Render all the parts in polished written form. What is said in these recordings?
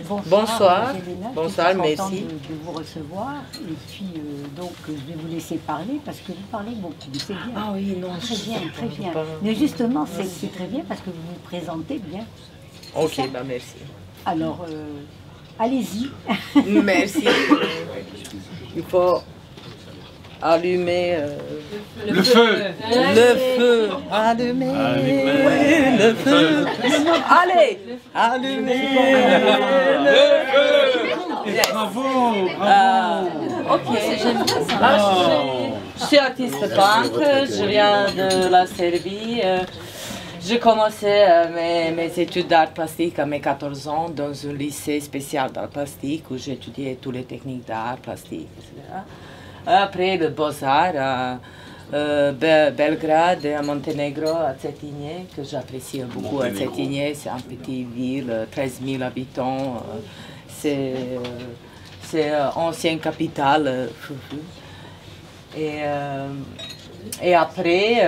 Bonsoir. Bonsoir, merci. De vous recevoir. Et puis, donc, je vais vous laisser parler parce que vous parlez beaucoup. C'est bien. Ah oui, non. Très bien, très bien. Mais justement, c'est très bien parce que vous vous présentez bien. Ok, bah merci. Alors, allez-y. Merci. Il faut allumer le feu. Le feu. Allumer le feu. Allez, allumer le feu. Bravo, bravo. Ok, j'aime bien ça. Je suis artiste peintre, je viens de la Serbie. J'ai commencé mes études d'art plastique à mes 14 ans dans un lycée spécial d'art plastique où j'ai étudié toutes les techniques d'art plastique, etc. Après le Beaux-Arts à Belgrade et à Monténégro, à Cetinje, que j'apprécie beaucoup. À Cetinje, c'est une petite ville, 13 000 habitants. C'est ancienne capitale. Et après,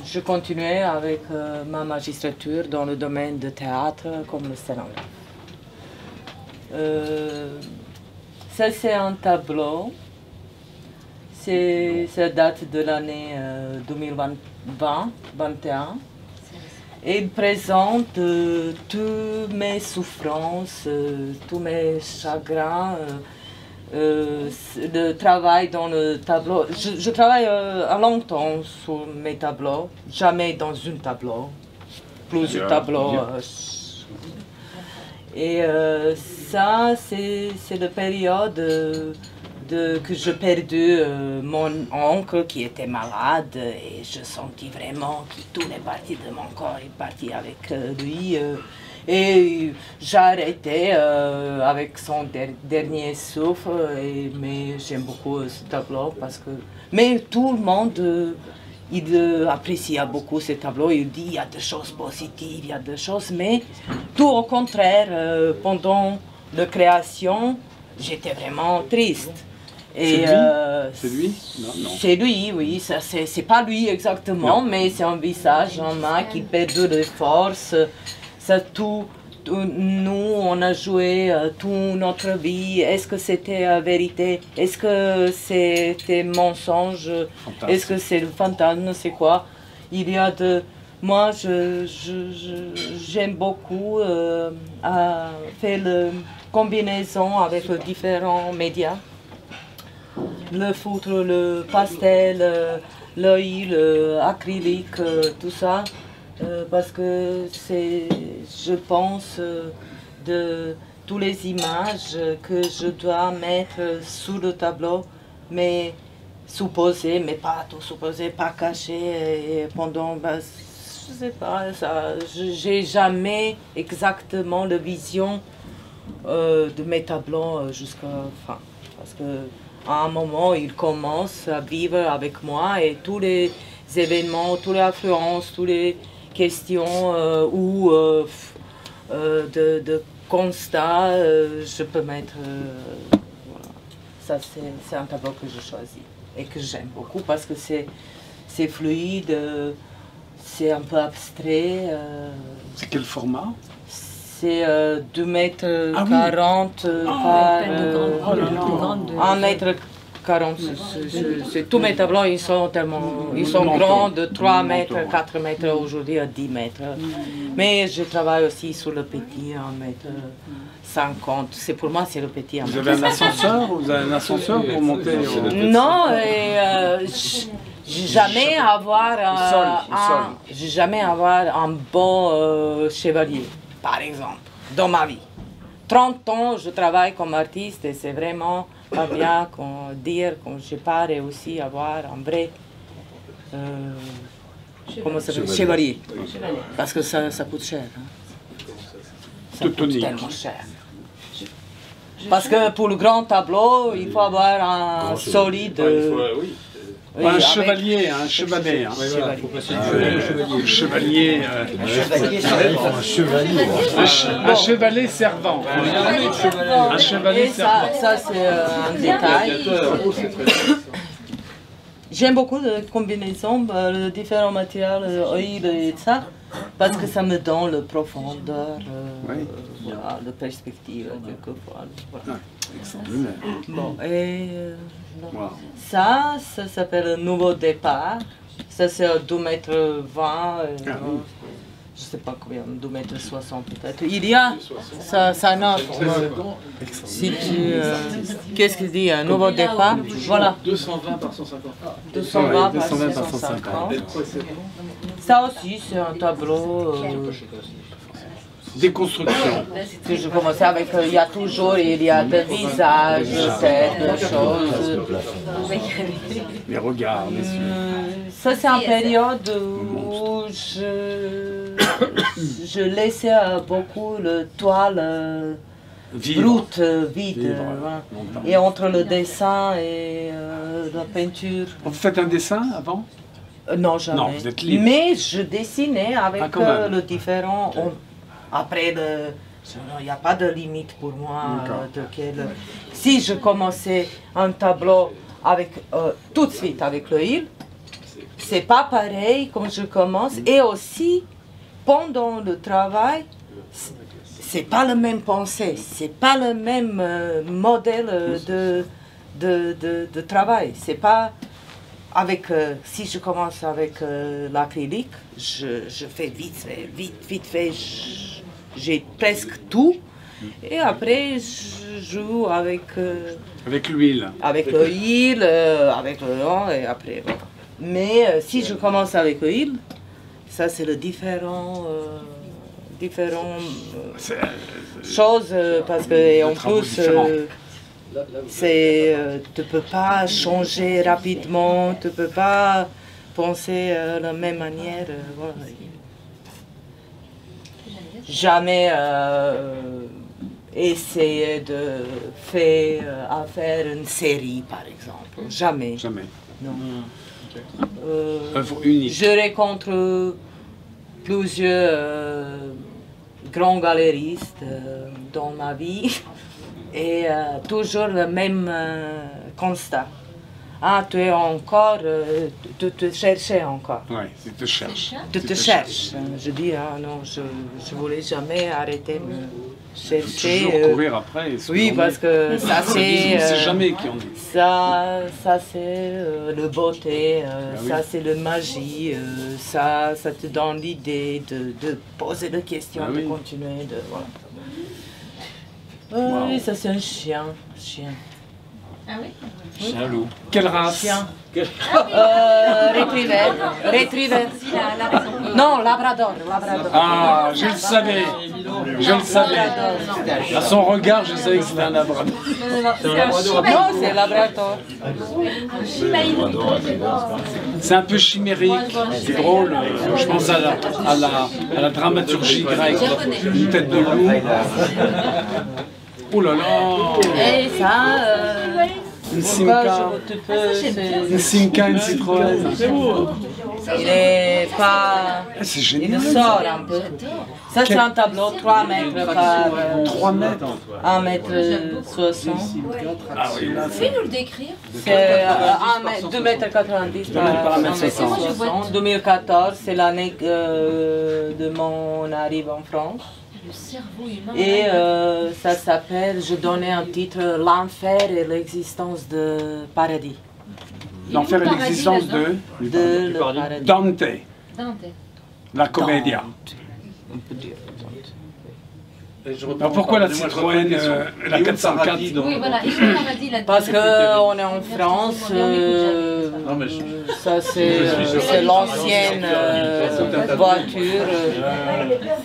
je continuais avec ma magistrature dans le domaine de théâtre comme le scénographe. Ça, c'est un tableau. Ça date de l'année 2021. Et il présente toutes mes souffrances, tous mes chagrins. Le travail dans le tableau. Je travaille longtemps sur mes tableaux, jamais dans un tableau, plusieurs tableaux. Et ça, c'est la période que j'ai perdu mon oncle qui était malade et je sentis vraiment que toutes les parties de mon corps est parti avec lui. Et j'ai arrêté avec son dernier souffle, mais j'aime beaucoup ce tableau parce que... Mais tout le monde, il apprécie beaucoup ce tableau, il dit il y a des choses positives, il y a des choses, mais tout au contraire, pendant la création, j'étais vraiment triste. C'est lui? Non. C'est lui, oui. C'est pas lui exactement, mais c'est un visage, un main qui perd de force. Nous, on a joué toute notre vie. Est-ce que c'était vérité? Est-ce que c'était mensonge? Est-ce que c'est le fantasme? C'est quoi? Il y a de... Moi, j'aime beaucoup faire la combinaison avec les différents médias. Le feutre, le pastel, l'œil, l'acrylique, tout ça. Parce que je pense de toutes les images que je dois mettre sur le tableau, mais supposées, mais pas tout supposé, pas caché. Et pendant, je sais pas, j'ai jamais exactement la vision de mes tableaux jusqu'à la fin. Parce que à un moment, ils commencent à vivre avec moi et tous les événements, toutes les influences, toutes les questions ou de constats, je peux mettre... voilà. Ça, c'est un tableau que je choisis et que j'aime beaucoup parce que c'est fluide, c'est un peu abstrait. C'est quel format? C'est 2 mètres 40 par 1 mètre 40. Tous mes tableaux, ils sont grands, de 3 mètres, 4 mètres, aujourd'hui à 10 mètres. Mais je travaille aussi sur le petit, 1 mètre 50. Pour moi, c'est le petit. Vous avez un ascenseur? Vous avez un ascenseur pour monter Non, j'ai jamais avoir un bon chevalier, par exemple, dans ma vie. 30 ans, je travaille comme artiste et c'est vraiment pas bien dire que je n'ai pas réussi à avoir un vrai chevalier. Parce que ça coûte cher. Hein. Ça coûte tellement cher. Parce que pour le grand tableau, il faut avoir un solide... un chevalier, un chevalet. Un chevalier. Un chevalet servant. Un chevalet servant. Ça c'est un détail. J'aime beaucoup de combinaisons, de différents matériaux, huile et ça, parce que ça me donne la profondeur, voilà, la perspective, quelquefois. Voilà. Extraordinaire. Bon, et ça s'appelle un nouveau départ. Ça, c'est à 2,20 m. Je ne sais pas combien, 2,60 m peut-être. Il y a, ça note. Si tu, qu'est-ce qu'il dit, un nouveau départ? Voilà. 220 par 150. 220 par 150. Ça aussi, c'est un tableau. Déconstruction. Que je commençais avec, il y a toujours, il y a des visages, des choses. Les regards, les yeux. Ça, c'est une période où je laissais beaucoup le toile brute, vide. Et entre le dessin et la peinture. Vous faites un dessin avant? Non, jamais. Non, vous êtes libre. Mais je dessinais avec le différent. Après, il n'y a pas de limite pour moi. Si je commençais un tableau avec, tout de suite avec le huile, c'est pas pareil comme je commence. Et aussi, pendant le travail, c'est pas la même pensée, c'est pas le même modèle de travail. C'est pas avec, si je commence avec l'acrylique, je fais vite fait, j'ai presque tout. Et après, je joue avec... avec l'huile. Avec l'huile, avec le nom, et après, voilà. Mais si je commence avec l'huile, ça c'est le différent choses, parce que en plus, tu ne peux pas changer rapidement, tu ne peux pas penser de la même manière. Voilà. Jamais essayer de faire une série, par exemple. Jamais. Jamais. Non. Œuvre unique. Je rencontre plusieurs grands galeristes dans ma vie et toujours le même constat. Ah, tu es encore, tu te cherchais encore. Oui, tu te cherches. Tu te cherches. Je dis, ah non, je ne voulais jamais arrêter de me chercher. Toujours courir après. Oui, parce que ça c'est... On ne sait jamais qui on est. Ça c'est le beauté, ça c'est la magie, ça te donne l'idée de poser des questions, de continuer, de... Voilà. Oui, ça c'est un chien. Ah oui? Chien-loup. Quelle race? Chien. Retriever. Non, Labrador. Ah, je le savais. À son regard, je savais que c'était un Labrador. Non, c'est Labrador. C'est un peu chimérique, c'est drôle. Je pense à la dramaturgie grecque. Une tête de loup. Oh là là! Et ça, une Simca. Une Simca, une Citroën. Il est pas... C'est Il génial. sort un peu. Ça, c'est un tableau 3 mètres par 3 mètres. 1 mètre 60. Ah oui, là, Fais-nous le décrire. C'est 2 mètres 90 par 1 mètre 60. 2014, c'est l'année de mon arrivée en France. Le cerveau humain. Et ça s'appelle, je donnais un titre, L'enfer et l'existence de paradis. l'enfer et l'existence de Le paradis. Dante, Dante. la commedia. On peut dire. Alors pourquoi la Citroën, la 404? Oui, voilà. Et le paradis là-dedans. Parce qu'on est en France, ça c'est l'ancienne voiture.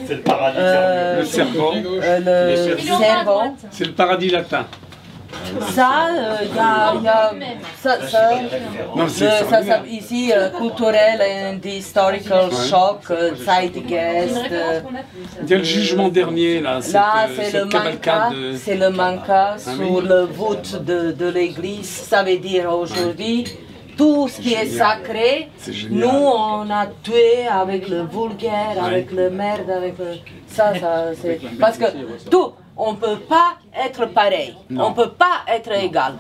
C'est le paradis. Le cerveau. Le cerveau. C'est le paradis latin. Ça, il y a ça, Non, c'est extraordinaire. ici, culturel and historical shock, zeitgeist. Il y a le jugement dernier, là, Là, c'est cette le cavalcade. manca, c'est le manca sur le voûte de l'église. Ça veut dire aujourd'hui, tout ce qui est sacré, C'est génial. nous on a tué avec le vulgaire, avec le merde, avec le... Ça c'est... Parce que tout, on ne peut pas être pareil, on ne peut pas être égal.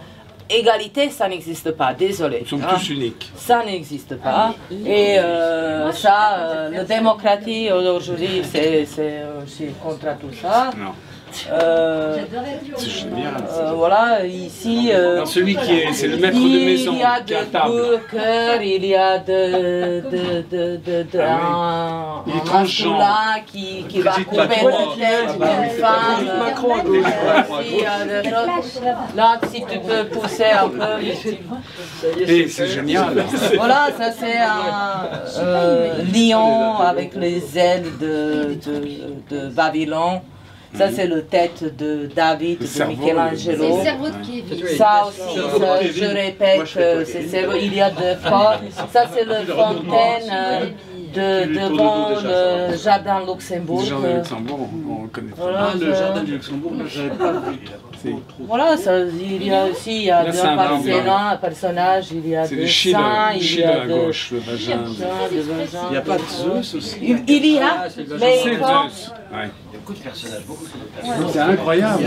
égalité, ça n'existe pas, désolé. Nous sommes hein. tous uniques. Ça n'existe pas. Et la démocratie aujourd'hui, c'est aussi contre tout ça. Non. C'est génial. Voilà, ici. Non, celui qui est, c'est le maître de maison Il y a qui est à de table. cœur, il y a Il est un transgenre. masculin qui va couper la tête d'une femme. Macron à gauche. Là, si tu peux pousser un peu. Et c'est génial. Voilà, ça c'est un lion avec les ailes de Babylone. Ça c'est le tête de David, de Michelangelo. C'est le cerveau de Kevin. Ça aussi, je répète, c'est cerveau. Il y a deux forts. Ça c'est le fontaine devant le jardin Luxembourg. Le jardin Luxembourg, on le connaît. Voilà, Le jardin du Luxembourg, je n'avais pas vu. Voilà, ça, il y a aussi, il y a deux personnages, il y a c'est des le Chile, seins, il y a à gauche, le vagin. Il n'y a pas de Zeus aussi. Il y a, mais C'est il faut... Zeus. Ouais. Beaucoup de personnages, beaucoup de personnages. C'est incroyable.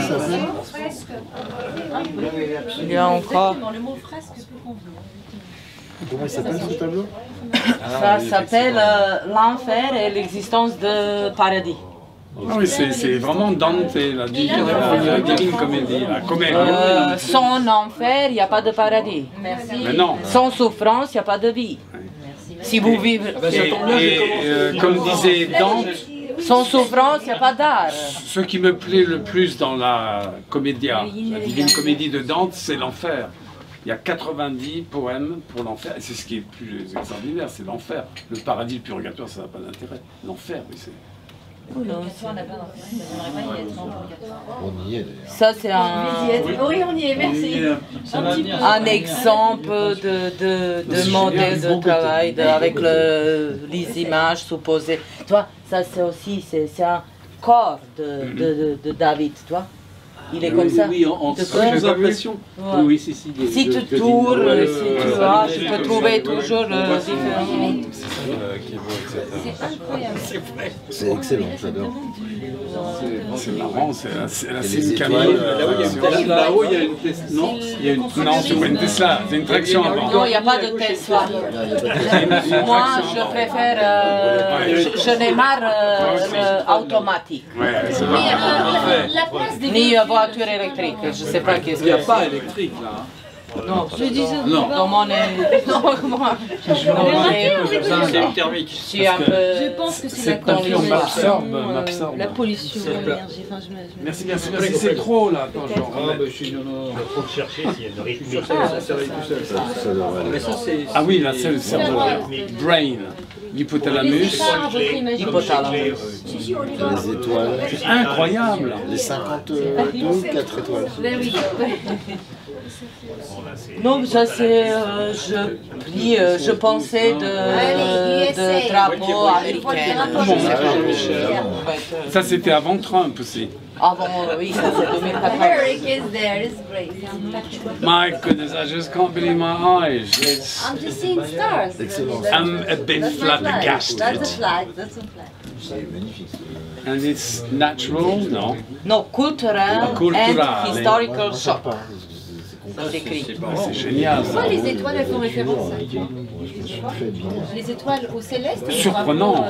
Il y a encore... Le mot fresque peut convenir. Comment il s'appelle ce tableau? Ça s'appelle l'enfer et l'existence de paradis. Ah oui, c'est vraiment Dante, la divine comédie, la comédie. Sans enfer, il n'y a pas de paradis. Merci. Mais non. Sans souffrance, il n'y a pas de vie. Si vous vivez... Et comme disait Dante, Sans souffrance, il n'y a pas d'art. ce qui me plaît le plus dans la commedia, la divine comédie de Dante, c'est l'enfer. Il y a 90 poèmes pour l'enfer, et c'est ce qui est le plus extraordinaire, c'est l'enfer. Le paradis, le purgatoire, ça n'a pas d'intérêt. L'enfer, oui, c'est... On n'a pas d'enfer, j'aimerais pas y être en purgatoire. On y est d'ailleurs. Ça, c'est Oui, on y est, merci. un exemple de modèle de travail avec les images supposées. Tu vois, ça c'est aussi c'est un corps de David, tu vois. Il est comme ça. Oui, en sous-impression. Ouais. Oui, si. Si tu tournes, si tu vois, tu peux trouver toujours différents. C'est incroyable. C'est excellent, j'adore. C'est marrant, c'est la les Cine étoiles, Camille. Là-haut, il y a une Tesla. Non, il y a une Non, c'est pas une Tesla, c'est une traction avant. Non, il n'y a pas de Tesla. Moi, je préfère, je démarre automatique. Ouais, c'est Mais vrai. la place des Ni voiture électrique, je ne sais pas qu'est-ce Il n'y a que c'est. pas électrique là. Non, Je disais dans mon... Non, moi, C'est une thermique. je suis un peu... Je pense que c'est la Cette peinture condition. m'absorbe. La pollution, l'énergie. Enfin, Merci. C'est trop là. Attends, genre. Faut chercher s'il y a une rythmique. Ah oui, là c'est le cerveau. Brain, l'hypothalamus. Hypothalamus. Les étoiles, C'est incroyable. les 52 ou 4 étoiles. Non, ça c'est... je pensais de drapeau américain. Ça c'était avant Trump aussi. Avant, oui, ça c'est 2014. Eric is there, it's great. My goodness, I just can't believe my eyes. I'm just seeing stars. Excellent. I'm a bit flabbergasted. That's a flag, that's a flag. C'est magnifique. And it's natural, non? Non, cultural Cultural, and historical shock. Pas. C'est écrit. C'est génial. Pourquoi les étoiles, elles font référence à Très bien. les étoiles au céleste? Surprenant.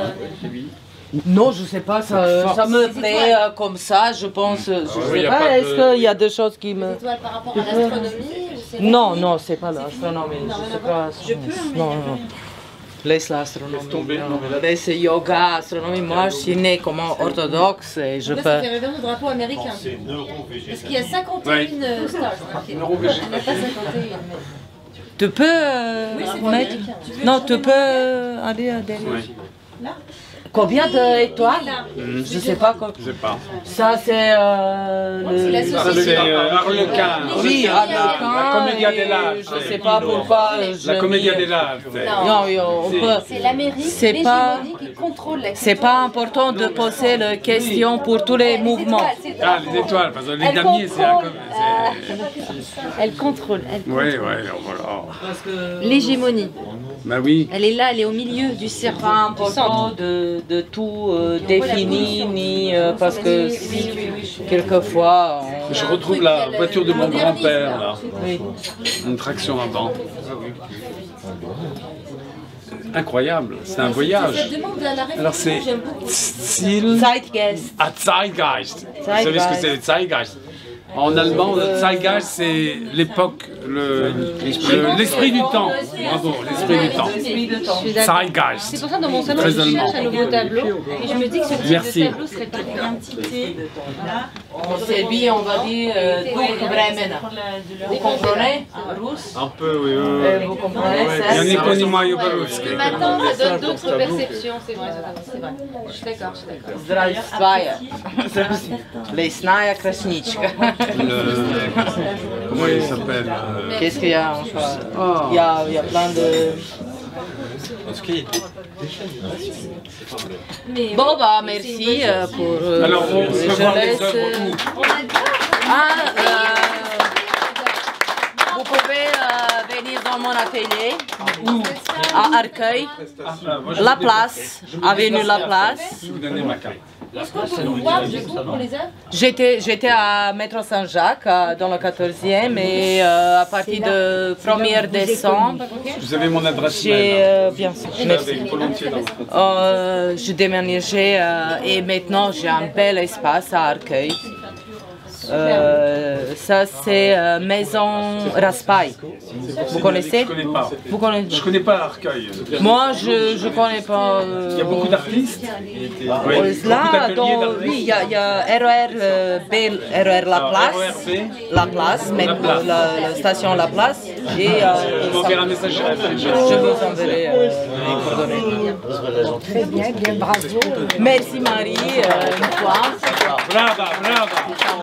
Non, je sais pas, ça me plaît comme ça, je pense. Je y sais a pas, pas de- est-ce qu'il y a des choses qui me... Les étoiles par rapport à l'astronomie ou c'est Non, non, c'est pas l'astronomie. Non, C'est pas non, non. Laisse l'astronomie. tomber, non, mais là- Laisse yoga, astronomie. Moi, je suis né comme orthodoxe et je Là, ça fait peux... référence au drapeau américain. Parce qu'il y a 51 stars. Il n'y en a pas 51. mais- Tu peux Oui, c'est mettre... américain. Non, tu peux aller derrière. Combien d'étoiles? Je sais pas. Je sais pas. Ça, c'est C'est la le... société. C'est Harlequin. Oui, La Commedia et dell'arte. je sais pas pourquoi je La Commedia mets- dell'arte. Non, oui, on peut... C'est l'Amérique, C'est pas- l'hégémonie qui contrôle la C'est pas important de poser la question pour tous les mouvements. Ah, les étoiles, parce que les damiers, c'est un... Elle contrôle. Oui, voilà. L'hégémonie. Bah oui. Elle est là, elle est au milieu du C'est cerveau. pas important de tout définir, ni parce que si quelquefois Je retrouve la voiture de mon grand-père, là. Oui. Une traction avant. Incroyable, c'est un voyage. Alors c'est style Zeitgeist. à Zeitgeist. Vous savez ce que c'est le Zeitgeist? En allemand, le Zeitgeist, c'est l'époque, l'esprit du temps. Bravo, l'esprit du temps. Zeitgeist. C'est pour ça dans mon salon, Très je allemand. cherche un nouveau tableau et je me dis que ce type Merci. de tableau serait parfait. En Serbie, on va dire duh vremena. Vous comprenez? Russe? Un peu, oui. Vous comprenez? Ja ne poнимaju po-ruski. Le matin, ça donne d'autres perceptions, c'est vrai, c'est vrai. Je suis d'accord, Здравствуйте. Лесная красничка. Comment il s'appelle Qu'est-ce qu'il y a encore? Il y a plein de... Bon, bah, merci pour... Alors, on peut je voir les laisse... œuvres où Vous pouvez venir dans mon atelier à Arcueil, La Place, avenue La Place. Je vais vous donner ma carte. Est-ce qu'on peut vous voir du coup pour les œuvres? J'étais à Métro Saint-Jacques, dans le 14e, et à partir de 1er décembre, Vous avez mon adresse mail. j'ai... bien sûr, Je merci. l'avais volontiers dans votre... Je déménageais et maintenant j'ai un bel espace à Arcueil. Ça c'est Maison Raspail. Vous connaissez? Je connais pas. Vous connaissez? Je connais pas Arcueil. Moi je connais pas. Il y a beaucoup d'artistes. Là, oui, il y a RER B, RER La Place, RER B. La Place, mais la station La Place. Et Je m'enverrai un message. je vous enverrai les coordonnées. Très bien, bien bravo. Merci Marie, une fois. Brava, brava.